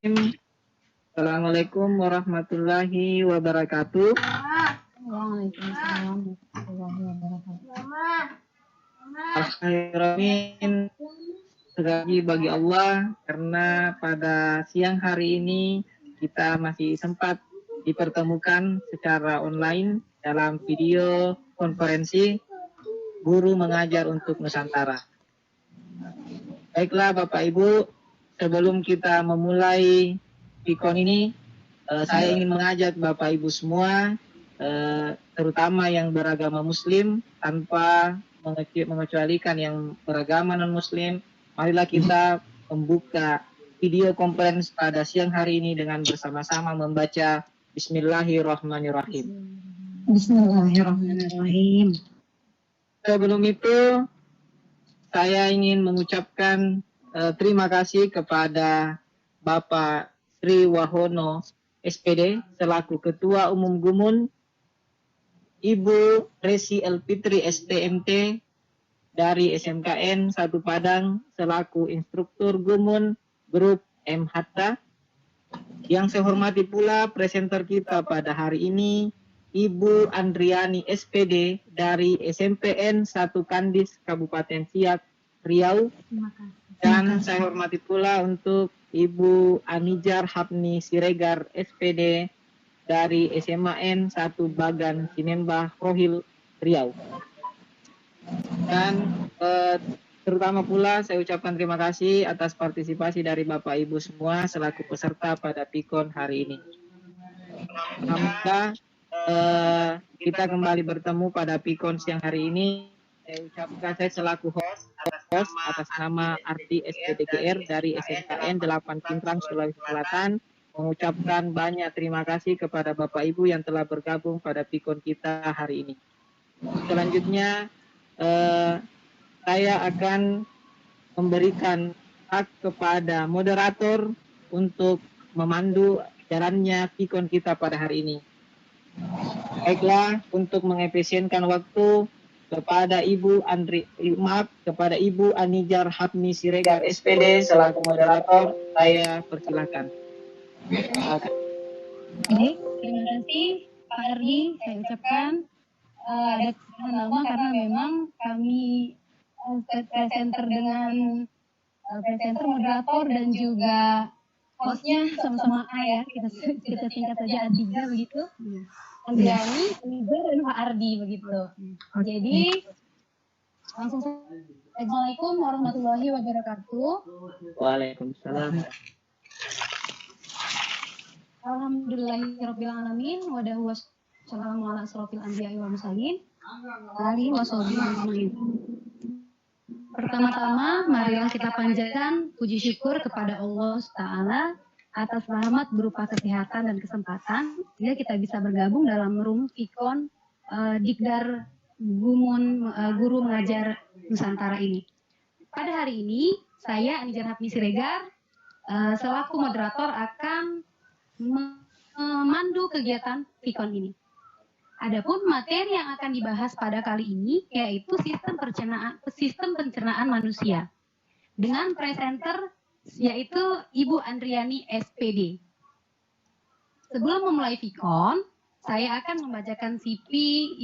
Assalamualaikum warahmatullahi wabarakatuh. Waalaikumsalam warahmatullahi wabarakatuh. Alhamdulillah, sekali bagi Allah karena pada siang hari ini kita masih sempat dipertemukan secara online dalam video konferensi Guru Mengajar untuk Nusantara. Baiklah Bapak Ibu, sebelum kita memulai Pikon ini, saya ingin mengajak Bapak Ibu semua, terutama yang beragama Muslim, tanpa mengecualikan yang beragama non-Muslim, marilah kita membuka video conference pada siang hari ini dengan bersama-sama membaca Bismillahirrahmanirrahim. Bismillahirrahmanirrahim. Sebelum itu, saya ingin mengucapkan terima kasih kepada Bapak Sri Wahono SPD selaku Ketua Umum Gumun, Ibu Resi Elfitri STMT dari SMKN 1 Padang selaku Instruktur Gumun Grup M Hatta. Yang saya hormati pula presenter kita pada hari ini, Ibu Andriani SPD dari SMPN 1 Kandis Kabupaten Siak, Riau. Dan saya hormati pula untuk Ibu Anijar Hapni Siregar SPD dari SMAN 1 Bagan Sinembah Rohil, Riau. Dan terutama pula saya ucapkan terima kasih atas partisipasi dari Bapak Ibu semua selaku peserta pada Pikon hari ini. Alhamdulillah kita kembali bertemu pada Pikon siang hari ini. Saya ucapkan saya selaku host atas nama Arti SPDGR dari SMKN 8 Pintrang Sulawesi Selatan mengucapkan banyak terima kasih kepada Bapak Ibu yang telah bergabung pada Pikon kita hari ini. Selanjutnya saya akan memberikan hak kepada moderator untuk memandu jalannya Pikon kita pada hari ini. Baiklah, untuk mengefisienkan waktu kepada Ibu Ibu Anijar Hapni Siregar SPD selaku moderator, saya persilakan. Baik, terima kasih Pak Ardi. Saya ucapkan ada kesalahan nama karena memang kami presenter dengan presenter, moderator dan juga hostnya sama-sama A ya. Kita singkat saja A3 begitu. Andriani, Anijar dan Pak Ardi begitu. Jadi langsung saja. Assalamualaikum warahmatullahi wabarakatuh. Waalaikumsalam. Alhamdulillahirabbil alamin wa wassalamu ala asrofil anbiya'i wal mursalin alihi washabihi. Pertama-tama marilah kita panjatkan puji syukur kepada Allah Ta'ala atas rahmat berupa kesehatan dan kesempatan sehingga kita bisa bergabung dalam room Pikon Dikdar Gumun Guru Mengajar Nusantara ini. Pada hari ini saya Anijar Hapni Siregar selaku moderator akan memandu kegiatan Pikon ini. Adapun materi yang akan dibahas pada kali ini yaitu sistem pencernaan manusia dengan presenter yaitu Ibu Andriani SPD. Sebelum memulai Pikon, saya akan membacakan CV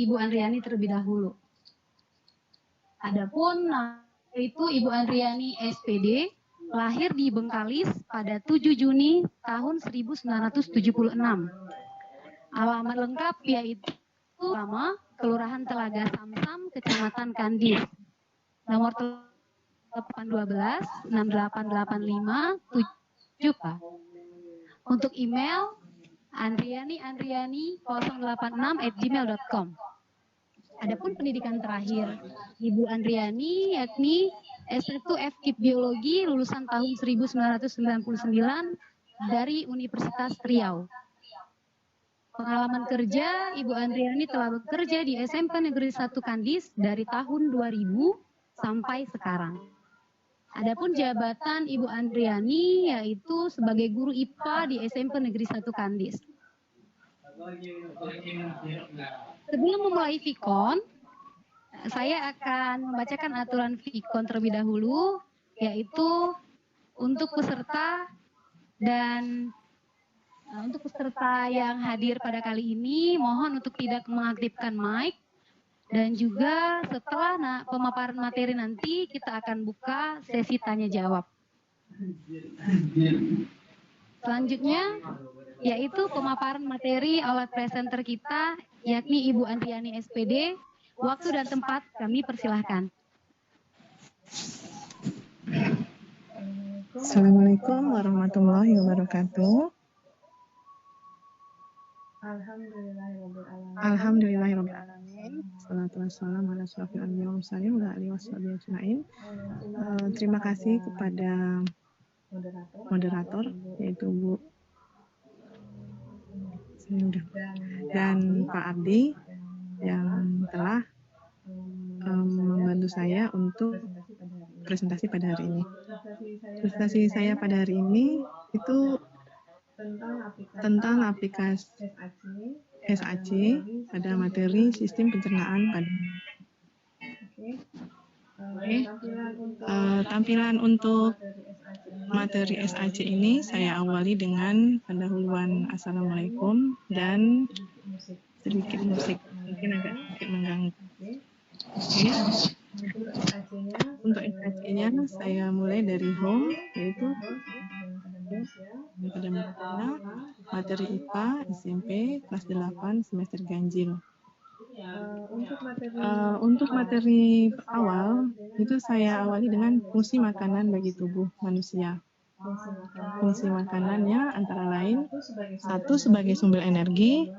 Ibu Andriani terlebih dahulu. Adapun itu Ibu Andriani SPD lahir di Bengkalis pada 7 Juni tahun 1976. Alamat lengkap yaitu Lama, Kelurahan Telaga Samsam, Kecamatan Kandis. Nomor telepon 12 6885 7 Pak. Untuk email andriani086@gmail.com. Adapun pendidikan terakhir Ibu Andriani yakni S1 FKIP Biologi lulusan tahun 1999 dari Universitas Riau. Pengalaman kerja Ibu Andriani telah bekerja di SMP Negeri 1 Kandis dari tahun 2000 sampai sekarang. Adapun jabatan Ibu Andriani yaitu sebagai guru IPA di SMP Negeri 1 Kandis. Sebelum memulai Pikon, saya akan membacakan aturan Pikon terlebih dahulu, yaitu untuk peserta Dan untuk peserta yang hadir pada kali ini, mohon untuk tidak mengaktifkan mic. Dan juga setelah pemaparan materi nanti, kita akan buka sesi tanya jawab. Selanjutnya, yaitu pemaparan materi oleh presenter kita, yakni Ibu Andriani SPD. Waktu dan tempat kami persilahkan. Assalamualaikum warahmatullahi wabarakatuh. Alhamdulillahirrahmanirrahim. Salatu wassalamu ala asyrofil anbiya wal mursalin wa alihi washabihi ajmain. Terima kasih kepada moderator yaitu Bu dan Pak Abdi yang telah membantu saya untuk presentasi pada hari ini. Presentasi saya pada hari ini itu tentang aplikasi SAC pada materi sistem pencernaan pada tampilan untuk materi SAC ini saya awali dengan pendahuluan Assalamualaikum dan sedikit musik, mungkin agak sedikit mengganggu. Untuk SAC-nya saya mulai dari home, yaitu pada materi IPA SMP kelas 8 semester ganjil. Untuk materi awal itu saya awali dengan fungsi makanan bagi tubuh manusia. Fungsi makanannya antara lain 1 sebagai sumber energi,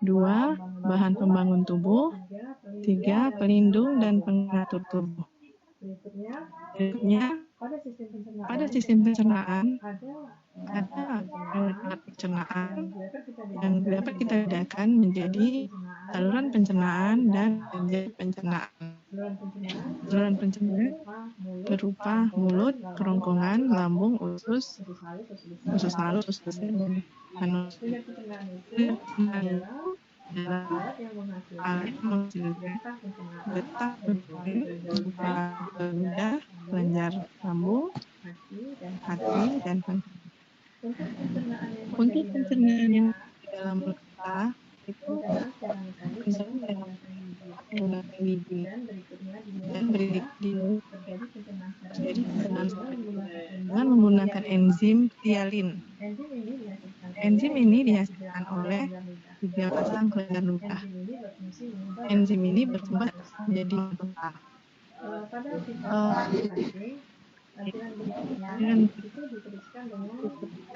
2 bahan pembangun tubuh, 3 pelindung dan pengatur tubuh. Berikutnya, pada sistem pencernaan ada alat pencernaan yang dapat kita bedakan menjadi saluran pencernaan dan kelenjar pencernaan. Saluran pencernaan berupa mulut, kerongkongan, lambung, usus halus, usus besar, dan anus. Alat yang menghasilkan getah berupa ludah, kelenjar lambung, hati, dan pankreas. Untuk pencernaan yang di dalam mulut kita itu menggunakan gigi dan jadi dengan menggunakan enzim hialin. Enzim ini dihasilkan oleh 3 pasang kelenjar ludah. Enzim ini berkembang menjadi getah. Dan diteruskan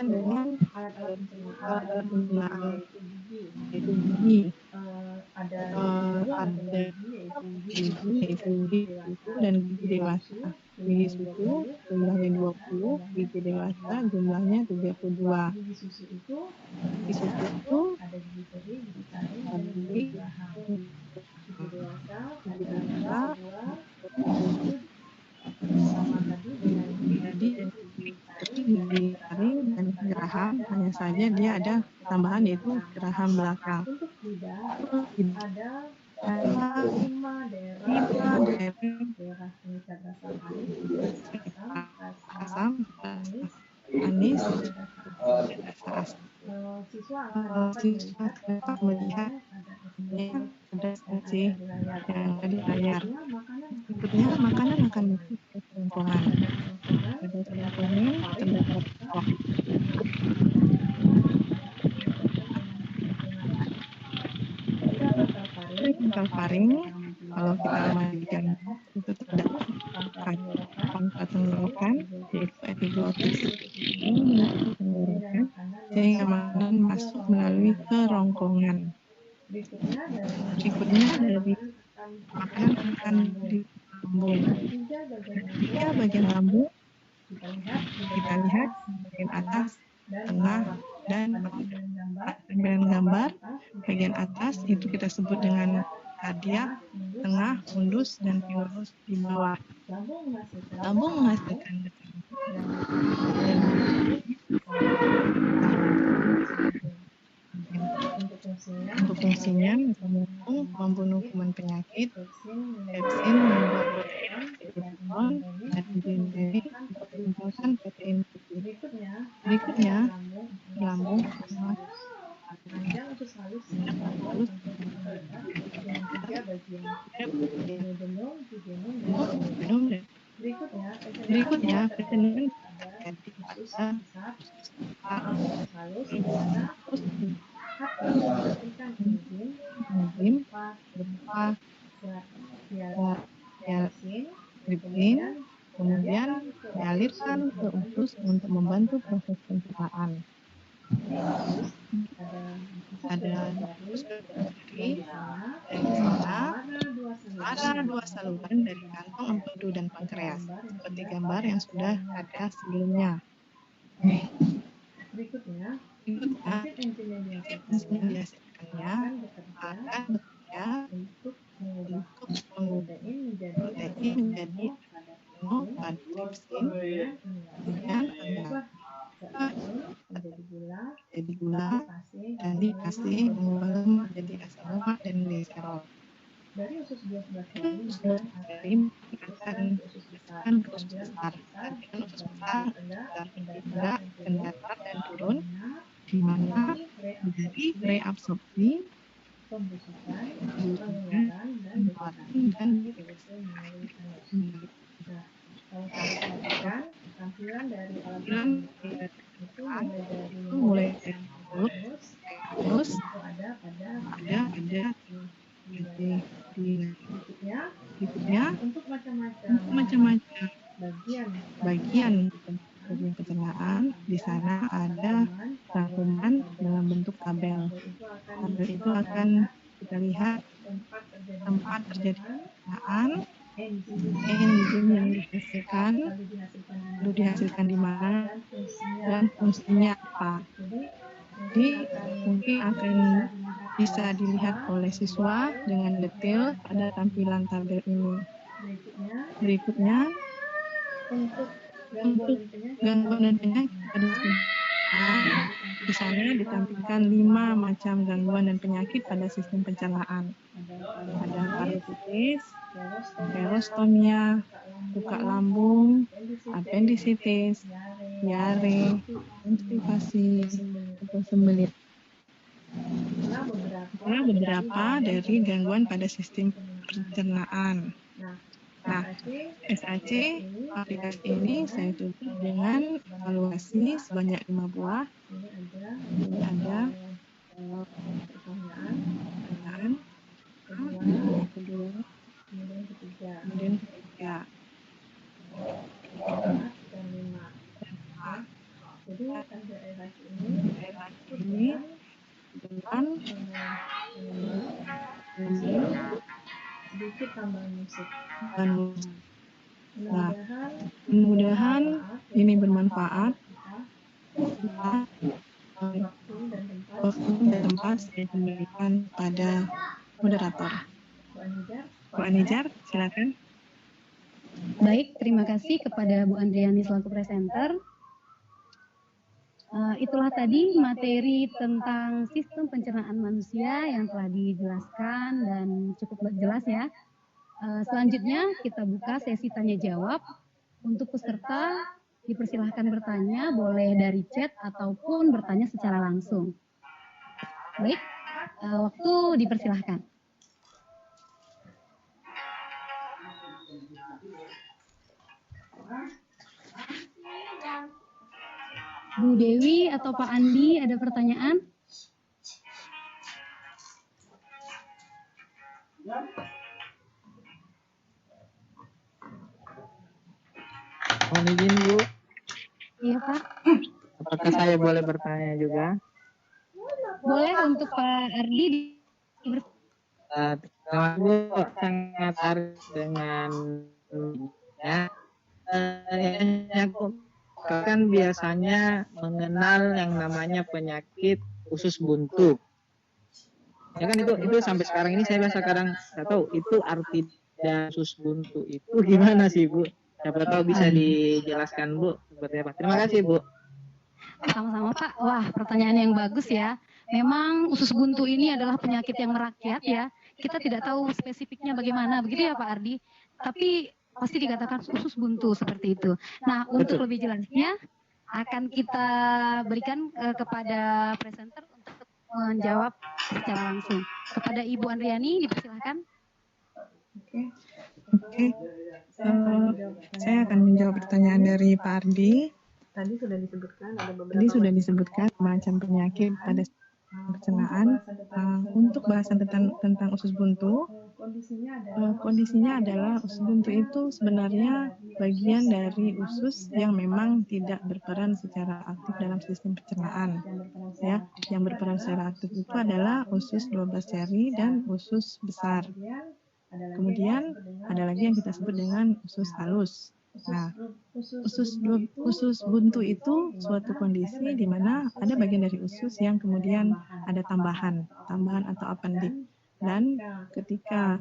dengan alat pencernaan yaitu gigi. Ada gigi yaitu gigi susu dan gigi dewasa. Gigi susu jumlahnya 20, gigi dewasa jumlahnya 32. Gigi susu itu ada gigi keri, gigi taring, gigi dewasa, sama tadi dengan gigi taring dan geraham, hanya saja dia ada tambahan yaitu geraham belakang. Untuk lidah ada 5 daerah pengikat rasa asam, anis, siswa dapat melihat ada saji yang ada di layar. Berikutnya makanan akan masuk ke kerongkongan. Pada kerongkongan terdapat faring. Kalau kita mandikan itu terdapat pangkat tenggorokan yaitu epiglottis. Ini tenggorokan sehingga makanan masuk melalui kerongkongan. Berikutnya dari makanan akan di lambung. 3 bagian lambung kita lihat bagian atas, tengah, dan gambar. Bagian atas itu kita sebut dengan kardiak, tengah, fundus, dan pilorus di bawah. Lambung menghasilkan untuk fungsinya mendukung membunuh kuman penyakit, pepsin membuat protein dan enzim untuk mengumpulkan protein putih. Berikutnya Berikutnya, kecenderungan jadi enzim berupa tripsin, kemudian dialirkan ke usus untuk membantu proses pencernaan. Ada dari sana ada dua saluran dari kantong empedu dan pankreas, seperti gambar yang sudah ada sebelumnya. Berikutnya, enzim yang dihasilkannya akan bekerja untuk mengubah menjadi penuh pada tripsin, kemudian jadi gula, dan dikasih mengubah lemak menjadi asam lemak dan gliserol. Dari usus akan ke usus besar. Bagian usus besar bergerak ke darat dan turun, di mana terjadi reabsorpsi, pembusukan, pengeluaran, dan distribusi melalui anus. Nah, kalau kita perhatikan tampilan dari alat itu mulai dari mulut, terus ada berikutnya untuk macam-macam bagian pencernaan. Di sana ada rangkuman dalam bentuk tabel. Tabel itu akan kita lihat tempat terjadi pencernaan, enzim yang dihasilkan di mana, dan fungsinya apa. Jadi mungkin akan bisa dilihat oleh siswa dengan detail pada tampilan tabel ini. Berikutnya, untuk gangguan dan penyakit pada di sana ditampilkan 5 macam gangguan dan penyakit pada sistem pencernaan. Ada parotitis, perostomia, buka lambung, apendisitis, diare, konstipasi, atau sembelit. Itulah beberapa dari gangguan pada sistem pencernaan. Nah, SAC aplikasi ini saya tutup dengan evaluasi sebanyak 5 buah. Ini ada pertanyaan, kedua, kemudian ketiga, dan 5. Jadi pada SAC ini dengan sedikit tambahan musik. Nah, mudah-mudahan ini bermanfaat. Waktu dan tempat saya kembalikan pada moderator. Bu Anijar, silakan. Baik, terima kasih kepada Bu Andriani selaku presenter. Itulah tadi materi tentang sistem pencernaan manusia yang telah dijelaskan dan cukup jelas ya. Selanjutnya kita buka sesi tanya jawab. Untuk peserta dipersilahkan bertanya, boleh dari chat ataupun bertanya secara langsung. Baik, waktu dipersilahkan. Bu Dewi atau Pak Andi ada pertanyaan? Mohon izin Bu. Iya Pak. Apakah saya boleh bertanya juga? Boleh untuk Pak Ardi. Terima kasih Bu, sangat tertarik dengan kan biasanya mengenal yang namanya penyakit usus buntu. Ya kan itu sampai sekarang ini saya kadang nggak tahu itu arti dan usus buntu itu gimana sih Bu? Siapa tahu bisa dijelaskan Bu seperti apa. Terima kasih Bu. Sama-sama Pak. Wah, pertanyaan yang bagus ya. Memang usus buntu ini adalah penyakit yang merakyat ya. Kita tidak tahu spesifiknya bagaimana, begitu ya Pak Ardi. Tapi pasti dikatakan usus buntu seperti itu. Nah, untuk lebih jelasnya akan kita berikan kepada presenter untuk menjawab secara langsung. Kepada Ibu Andriani, dipersilahkan. Oke. Saya akan menjawab pertanyaan dari Pak Ardi. Tadi sudah disebutkan macam penyakit pada pencernaan. Untuk bahasan tentang usus buntu, kondisinya adalah usus buntu itu sebenarnya bagian dari usus yang memang tidak berperan secara aktif dalam sistem pencernaan. Ya, yang berperan secara aktif itu adalah usus 12 seri dan usus besar. Kemudian ada lagi yang kita sebut dengan usus halus. Nah, usus buntu itu suatu kondisi di mana ada bagian dari usus yang kemudian ada tambahan atau apendik. Dan ketika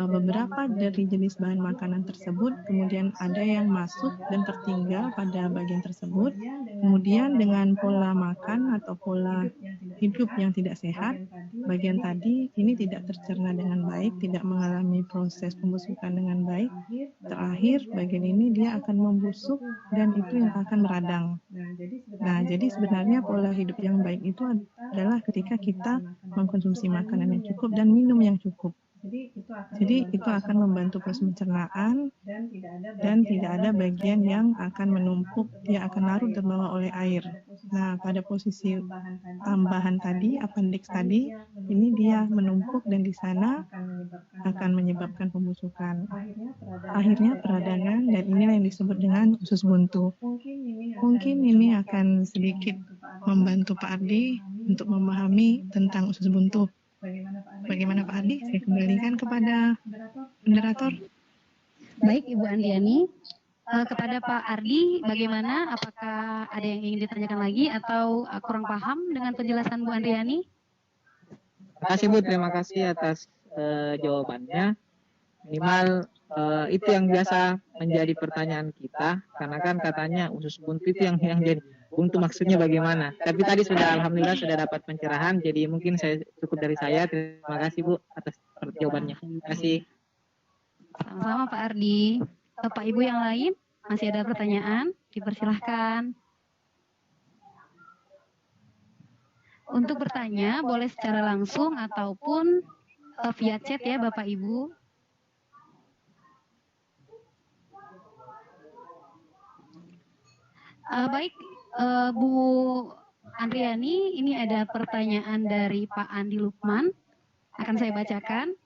beberapa dari jenis bahan makanan tersebut kemudian ada yang masuk dan tertinggal pada bagian tersebut, kemudian dengan pola makan atau pola hidup yang tidak sehat, bagian tadi ini tidak tercerna dengan baik, tidak mengalami proses pembusukan dengan baik. Terakhir, bagian ini dia akan membusuk dan itu yang akan meradang. Nah, jadi sebenarnya pola hidup yang baik itu adalah ketika kita mengkonsumsi makanan yang cukup dan minum yang cukup. Jadi itu akan membantu proses pencernaan dan tidak ada bagian yang akan menumpuk, dia akan larut terbawa oleh air. Nah, pada posisi tambahan tadi, appendix tadi, ini dia menumpuk dan di sana akan menyebabkan pembusukan. Akhirnya peradangan, dan inilah yang disebut dengan usus buntu. Mungkin ini akan sedikit membantu Pak Ardi untuk memahami tentang usus buntu. Bagaimana Pak Ardi? Saya kembalikan kepada moderator. Baik Ibu Andriani, kepada Pak Ardi bagaimana? Apakah ada yang ingin ditanyakan lagi atau kurang paham dengan penjelasan Bu Andriani? Terima kasih Bu, terima kasih atas jawabannya. Minimal itu yang biasa menjadi pertanyaan kita, karena kan katanya usus buntu itu yang jadi buntu, maksudnya bagaimana. Tapi tadi sudah alhamdulillah sudah dapat pencerahan, jadi mungkin saya cukup dari saya. Terima kasih Bu atas jawabannya. Terima kasih. Sama-sama Pak Ardi. Bapak Ibu yang lain masih ada pertanyaan? Dipersilahkan. Untuk bertanya boleh secara langsung ataupun via chat ya Bapak Ibu. Baik, Bu Andriani, ini ada pertanyaan dari Pak Andi Lukman. Akan saya bacakan.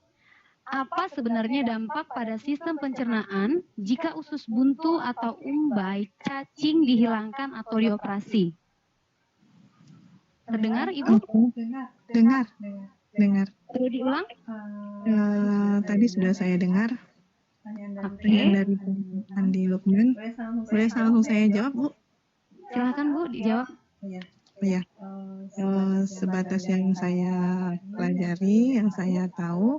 Apa sebenarnya dampak pada sistem pencernaan jika usus buntu atau umbai cacing dihilangkan atau dioperasi? Terdengar, Ibu? Dengar. Perlu diulang? Tadi sudah saya dengar. Pertanyaan dari Andi Lukman. Boleh langsung saya jawab, Bu? Silakan Bu, dijawab. Ya, sebatas yang saya pelajari, yang saya tahu,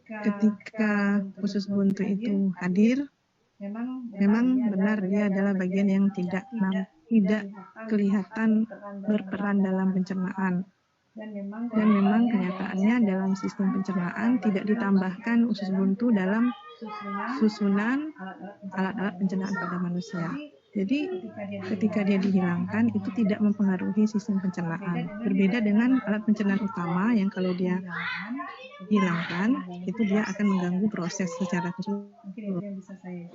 ketika usus buntu itu hadir, memang benar dia adalah bagian yang tidak kelihatan berperan dalam pencernaan. Dan memang kenyataannya dalam sistem pencernaan tidak ditambahkan usus buntu dalam susunan alat-alat pencernaan pada manusia. Jadi ketika dia dihilangkan itu tidak mempengaruhi sistem pencernaan. Berbeda dengan alat pencernaan utama yang kalau dia hilangkan itu dia akan mengganggu proses secara keseluruhan.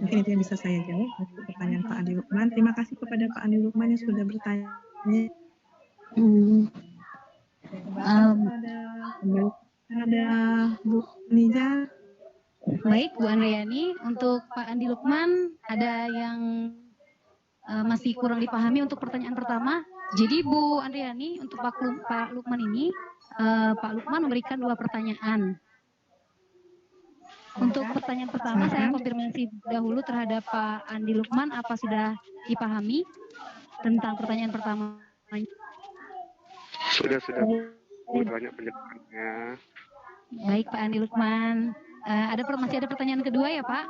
Mungkin itu yang bisa saya jawab untuk pertanyaan Pak Andi Lukman. Terima kasih kepada Pak Andi Lukman yang sudah bertanya. Ada Bu Nija. Baik Bu Andriani, untuk Pak Andi Lukman ada yang masih kurang dipahami untuk pertanyaan pertama. Jadi Bu Andriani, untuk Pak Lukman ini, Pak Lukman memberikan 2 pertanyaan. Untuk pertanyaan pertama saya konfirmasi dahulu terhadap Pak Andi Lukman, apa sudah dipahami tentang pertanyaan pertama? Sudah banyak penjelasannya. Baik Pak Andi Lukman, masih ada pertanyaan kedua ya Pak?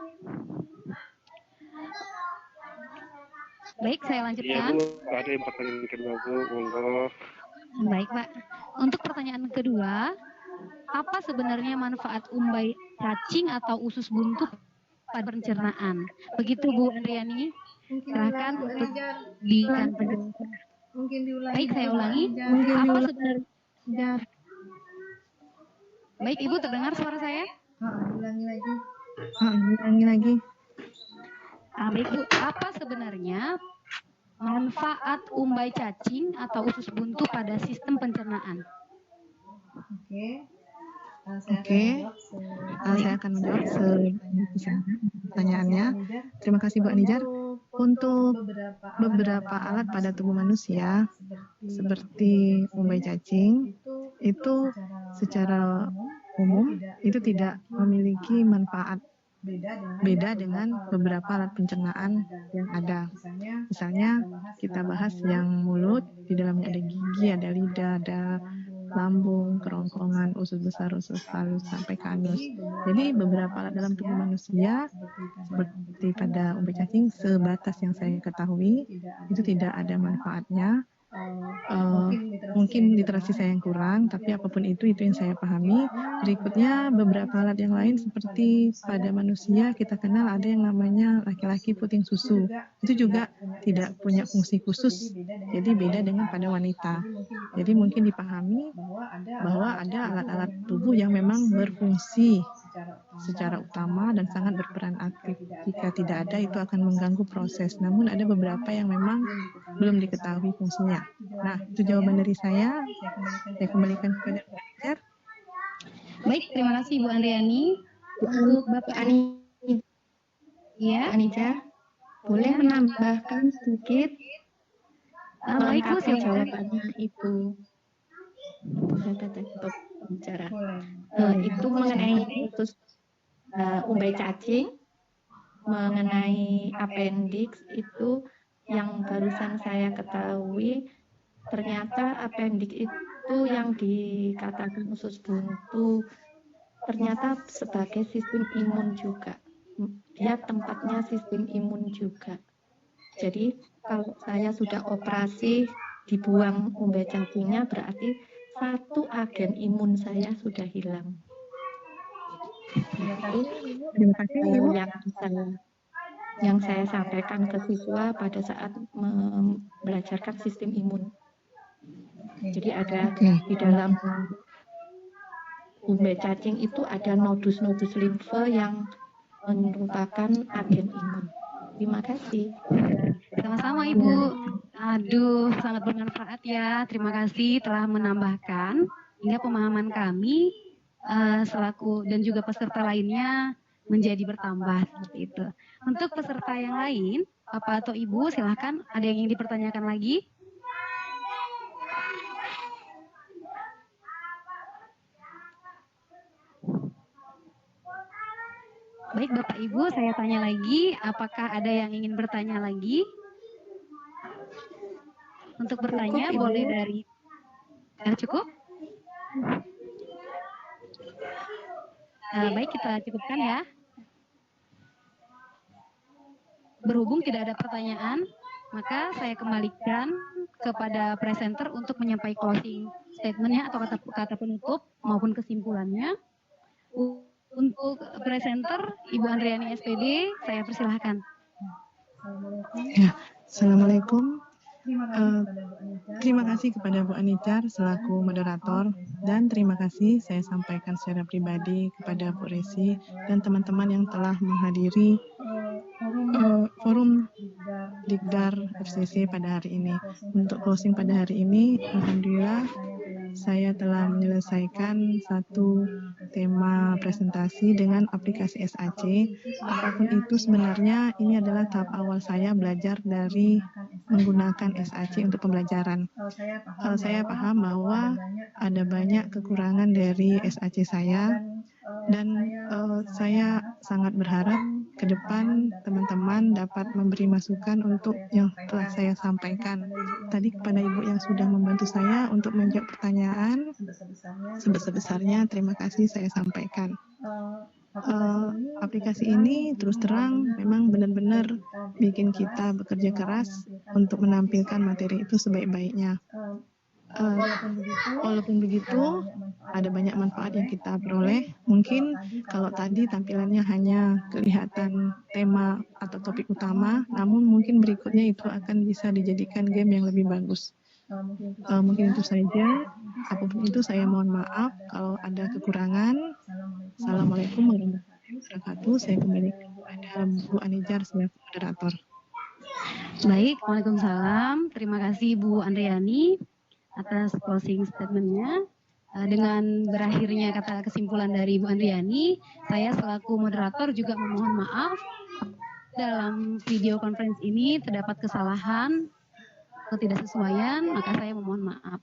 Baik, saya lanjutkan. Iya Bu, ada yang pertanyaan kedua Bu, monggo. Baik Pak, untuk pertanyaan kedua, apa sebenarnya manfaat umbai cacing atau usus buntu pada pencernaan? Begitu Bu Andriani, silakan untuk diberikan penjelasan. Baik, saya ulangi. Apa sebenarnya? Baik Ibu, terdengar suara saya? Ulangi lagi. Ulangi lagi. Baik Bu, apa sebenarnya manfaat umbai cacing atau usus buntu pada sistem pencernaan? Oke, saya akan menjawab pertanyaannya. Terima kasih Bu Anijar. Untuk beberapa alat pada tubuh manusia, seperti umbai cacing, itu secara umum itu tidak memiliki manfaat. Beda dengan beberapa alat pencernaan yang ada. Misalnya kita bahas yang mulut, di dalamnya ada gigi, ada lidah, ada lambung, kerongkongan, usus besar, usus halus, sampai ke anus. Jadi beberapa alat dalam tubuh manusia, seperti pada umbai cacing, sebatas yang saya ketahui, itu tidak ada manfaatnya. Mungkin literasi saya yang kurang, tapi apapun itu yang saya pahami. Berikutnya beberapa alat yang lain seperti pada manusia kita kenal ada yang namanya laki-laki puting susu. Itu juga tidak punya fungsi khusus, jadi beda dengan pada wanita. Jadi mungkin dipahami bahwa ada alat-alat tubuh yang memang berfungsi secara utama dan sangat berperan aktif. Jika tidak ada, itu akan mengganggu proses. Namun ada beberapa yang memang belum diketahui fungsinya. Nah, itu jawaban dari saya. Saya kembalikan kepada Bu Anijar. Baik, terima kasih Bu Andriani. Untuk Bapak Anijar, boleh menambahkan sedikit baik Bu, silakan. jawabannya Ibu untuk bicara. Itu mengenai khusus umbai cacing, mengenai appendix itu yang barusan saya ketahui, ternyata appendix itu yang dikatakan usus buntu ternyata sebagai sistem imun juga. Dia tempatnya sistem imun juga. Jadi kalau saya sudah operasi dibuang umbai cacingnya, berarti satu agen imun saya sudah hilang. Terima kasih, Ibu. Yang saya sampaikan ke siswa pada saat belajarkan sistem imun. Jadi ada di dalam umbai cacing itu ada nodus-nodus limfe yang merupakan agen imun. Terima kasih. Sama-sama Ibu. Aduh, sangat bermanfaat ya. Terima kasih telah menambahkan hingga pemahaman kami selaku dan juga peserta lainnya menjadi bertambah seperti itu. Untuk peserta yang lain, Bapak atau Ibu silahkan, ada yang ingin dipertanyakan lagi? Baik Bapak Ibu, saya tanya lagi, apakah ada yang ingin bertanya lagi? Untuk bertanya Cukup, boleh Ibu. dari cukup? Baik, kita cukupkan ya. Berhubung tidak ada pertanyaan, maka saya kembalikan kepada presenter untuk menyampaikan closing statement-nya atau kata penutup maupun kesimpulannya. Untuk presenter Ibu Andriani SPD, saya persilahkan. Ya, Assalamualaikum. Terima kasih kepada Bu Anijar selaku moderator, dan terima kasih saya sampaikan secara pribadi kepada Bu Resi dan teman-teman yang telah menghadiri forum Dikdar FCC pada hari ini. Untuk closing pada hari ini, alhamdulillah saya telah menyelesaikan satu tema presentasi dengan aplikasi SAC. Apapun itu sebenarnya ini adalah tahap awal saya belajar dari menggunakan SAC untuk pembelajaran. Saya paham bahwa ada banyak kekurangan dari SAC saya, dan saya sangat berharap ke depan teman-teman dapat memberi masukan untuk yang telah saya sampaikan tadi kepada Ibu yang sudah membantu saya untuk menjawab pertanyaan. Sebesar-besarnya terima kasih saya sampaikan. Aplikasi ini terus terang memang benar-benar bikin kita bekerja keras untuk menampilkan materi itu sebaik-baiknya. Walaupun begitu, ada banyak manfaat yang kita peroleh. Mungkin kalau tadi tampilannya hanya kelihatan tema atau topik utama, namun mungkin berikutnya itu akan bisa dijadikan game yang lebih bagus. Mungkin itu saja. Apapun itu saya mohon maaf kalau ada kekurangan. Assalamualaikum warahmatullahi wabarakatuh. wabarakatuh. Saya kembalikan kepada Bu Anijar selaku moderator. Baik, Waalaikumsalam. Terima kasih Bu Andriani atas closing statement-nya. Dengan berakhirnya kata kesimpulan dari Bu Andriani, saya selaku moderator juga memohon maaf. Dalam video conference ini terdapat kesalahan atau ketidaksesuaian, maka saya memohon maaf.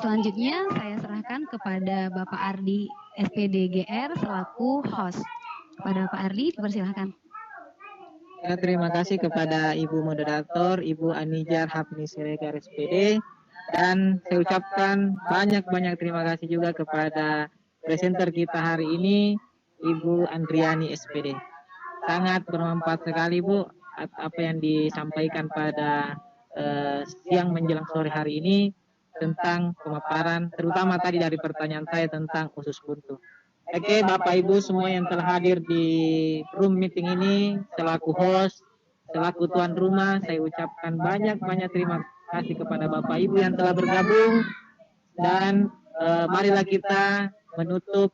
Selanjutnya saya serahkan kepada Bapak Ardi SPD GR selaku host. Kepada Pak Ardi, dipersilahkan. Ya, terima kasih kepada Ibu Moderator, Ibu Anijar Hapni Siregar SPD. Dan saya ucapkan banyak-banyak terima kasih juga kepada presenter kita hari ini, Ibu Andriani SPD. Sangat bermanfaat sekali Bu, apa yang disampaikan pada siang menjelang sore hari ini tentang pemaparan, terutama tadi dari pertanyaan saya tentang usus buntu. Oke, Bapak Ibu semua yang telah hadir di room meeting ini, selaku host, selaku tuan rumah, saya ucapkan banyak-banyak terima kasih kepada Bapak Ibu yang telah bergabung. Dan marilah kita menutup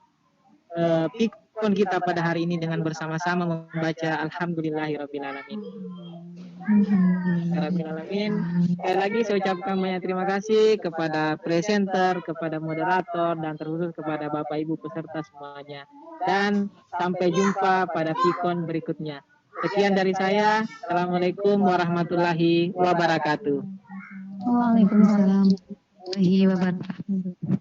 pikon kita pada hari ini dengan bersama-sama membaca Alhamdulillahirrabbilalamin. Sekali lagi saya ucapkan banyak terima kasih kepada presenter, kepada moderator, dan terkhusus kepada Bapak Ibu peserta semuanya. Dan sampai jumpa pada pikon berikutnya. Sekian dari saya. Assalamualaikum warahmatullahi wabarakatuh. Waalaikumsalam warahmatullahi wabarakatuh.